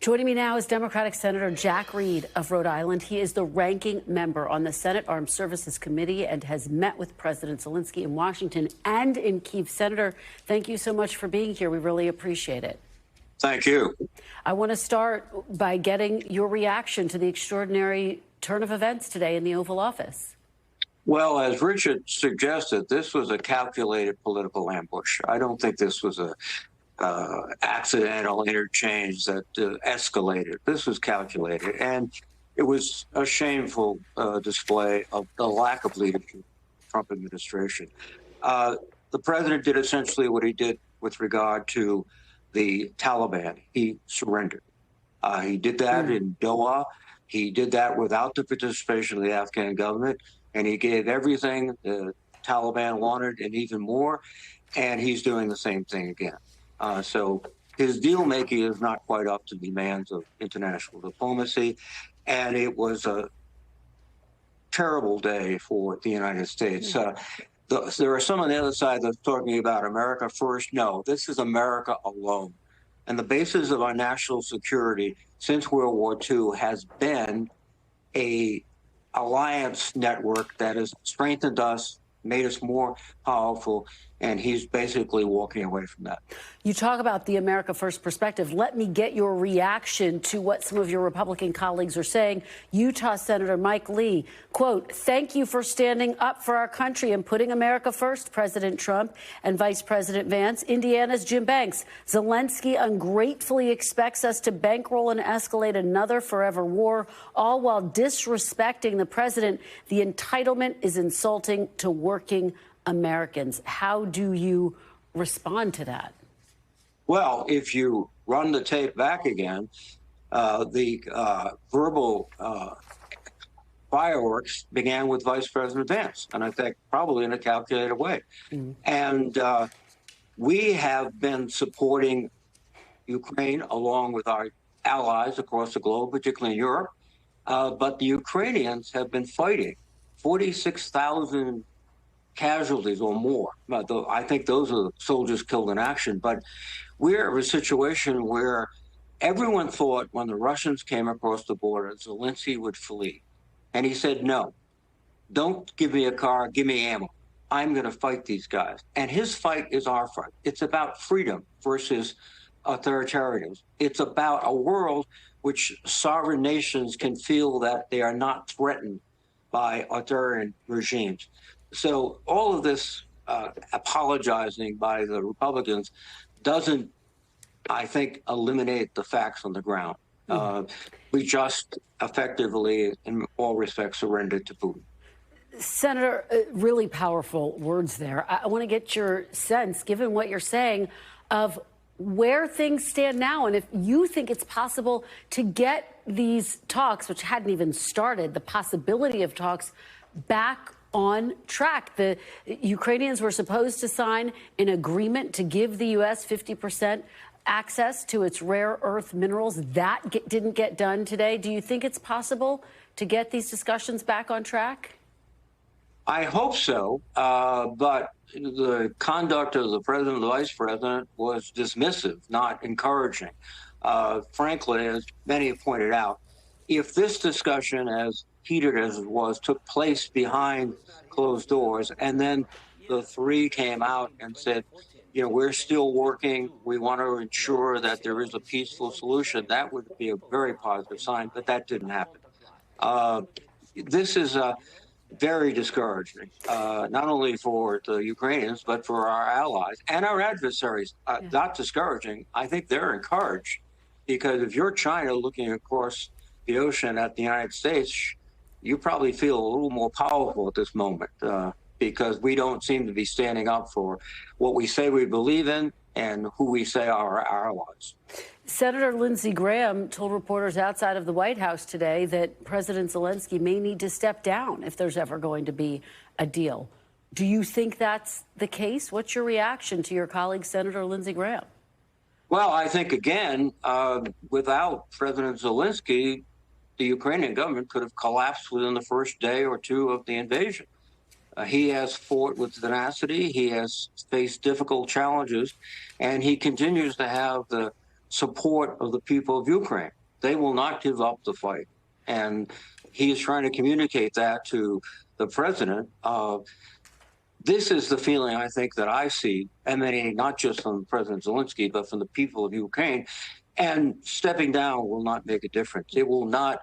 Joining me now is Democratic Senator Jack Reed of Rhode Island. He is the ranking member on the Senate Armed Services Committee and has met with President Zelensky in Washington and in Kyiv. Senator, thank you so much for being here. We really appreciate it. Thank you. I want to start by getting your reaction to the extraordinary turn of events today in the Oval Office. Well, as Richard suggested, this was a calculated political ambush. I don't think this was a accidental interchange that escalated. This was calculated, and it was a shameful display of the lack of leadership of the Trump administration. The president did essentially what he did with regard to the Taliban. He surrendered. He did that in Doha. He did that without the participation of the Afghan government, and he gave everything the Taliban wanted and even more, and he's doing the same thing again. So his deal-making is not quite up to the demands of international diplomacy, and it was a terrible day for the United States. There are some on the other side that's talking about America first. No, this is America alone. And the basis of our national security since World War II has been a alliance network that has strengthened us, made us more powerful, and he's basically walking away from that. You talk about the America First perspective. Let me get your reaction to what some of your Republican colleagues are saying. Utah Senator Mike Lee, quote, "Thank you for standing up for our country and putting America first, President Trump and Vice President Vance." Indiana's Jim Banks, "Zelensky ungratefully expects us to bankroll and escalate another forever war, all while disrespecting the president. The entitlement is insulting to working Americans." How do you respond to that? Well, if you run the tape back again, the verbal fireworks began with Vice President Vance, and I think probably in a calculated way. And we have been supporting Ukraine along with our allies across the globe, particularly in Europe. But the Ukrainians have been fighting 46,000 casualties or more. I think those are soldiers killed in action. But we're in a situation where everyone thought when the Russians came across the border, Zelensky would flee. And he said, no, don't give me a car, give me ammo. I'm going to fight these guys. And his fight is our fight. It's about freedom versus authoritarianism. It's about a world which sovereign nations can feel that they are not threatened by authoritarian regimes. So all of this apologizing by the Republicans doesn't, I think, eliminate the facts on the ground. We just effectively, in all respects, surrendered to Putin. Senator, really powerful words there. I want to get your sense, given what you're saying, of where things stand now, and if you think it's possible to get these talks, which hadn't even started, the possibility of talks, back on track. The Ukrainians were supposed to sign an agreement to give the U.S. 50% access to its rare earth minerals. That didn't get done today. Do you think it's possible to get these discussions back on track? I hope so, but the conduct of the president and the vice president was dismissive, not encouraging. Frankly, as many have pointed out, if this discussion, as heated as it was, took place behind closed doors, and then the three came out and said, you know, we're still working, we want to ensure that there is a peaceful solution, that would be a very positive sign, but that didn't happen. This is very discouraging, not only for the Ukrainians, but for our allies and our adversaries. Not discouraging, I think they're encouraged, because if you're China looking across the ocean at the United States, you probably feel a little more powerful at this moment, because we don't seem to be standing up for what we say we believe in and who we say are our allies. Senator Lindsey Graham told reporters outside of the White House today that President Zelensky may need to step down if there's ever going to be a deal. Do you think that's the case? What's your reaction to your colleague, Senator Lindsey Graham? Well, I think, again, without President Zelensky, the Ukrainian government could have collapsed within the first day or two of the invasion. He has fought with tenacity. He has faced difficult challenges, and he continues to have the support of the people of Ukraine. They will not give up the fight. And he is trying to communicate that to the president. This is the feeling, I think, that I see emanating not just from President Zelensky, but from the people of Ukraine. And stepping down will not make a difference. It will not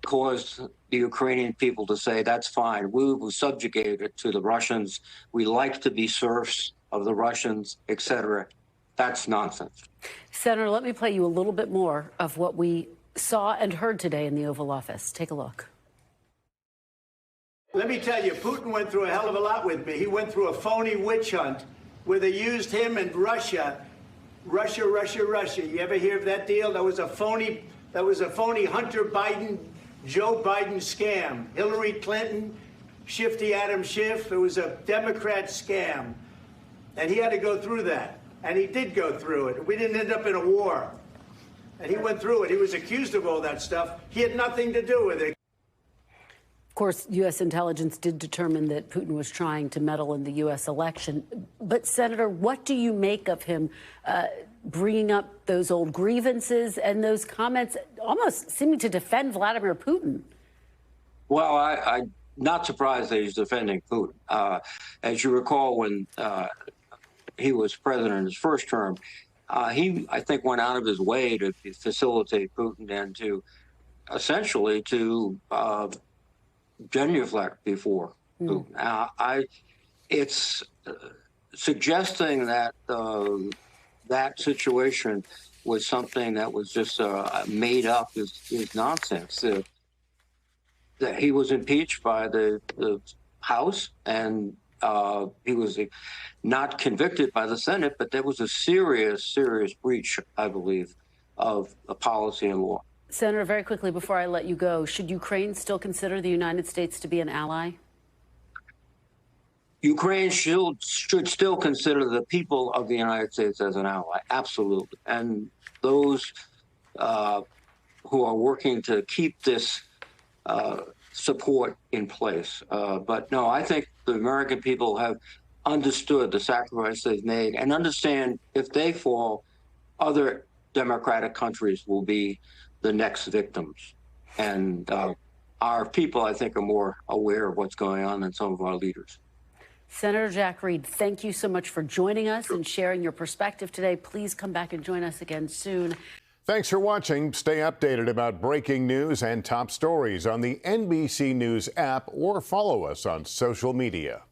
cause the Ukrainian people to say, that's fine, we will subjugate it to the Russians. We like to be serfs of the Russians, etc. That's nonsense. Senator, let me play you a little bit more of what we saw and heard today in the Oval Office. Take a look. Let me tell you, Putin went through a hell of a lot with me. He went through a phony witch hunt where they used him and Russia. You ever hear of that deal? That was a phony Hunter Biden, Joe Biden scam. Hillary Clinton, Shifty Adam Schiff. It was a Democrat scam. And he had to go through that. And he did go through it. We didn't end up in a war. And he went through it. He was accused of all that stuff. He had nothing to do with it. Of course, U.S. intelligence did determine that Putin was trying to meddle in the U.S. election. But, Senator, what do you make of him bringing up those old grievances and those comments almost seeming to defend Vladimir Putin? Well, I'm not surprised that he's defending Putin. As you recall, when he was president in his first term, he, I think, went out of his way to facilitate Putin and to essentially to genuflect before Putin. It's suggesting that that situation was something that was just made up is nonsense. That he was impeached by the House and he was not convicted by the Senate, but there was a serious breach, I believe, of the policy and law. Senator, very quickly before I let you go, should Ukraine still consider the United States to be an ally? Ukraine should still consider the people of the United States as an ally, absolutely. And those who are working to keep this support in place. But no, I think the American people have understood the sacrifice they've made and understand if they fall, other democratic countries will be the next victims. And our people, I think, are more aware of what's going on than some of our leaders. Senator Jack Reed, thank you so much for joining us and sharing your perspective today. Please come back and join us again soon. Thanks for watching. Stay updated about breaking news and top stories on the NBC News app or follow us on social media.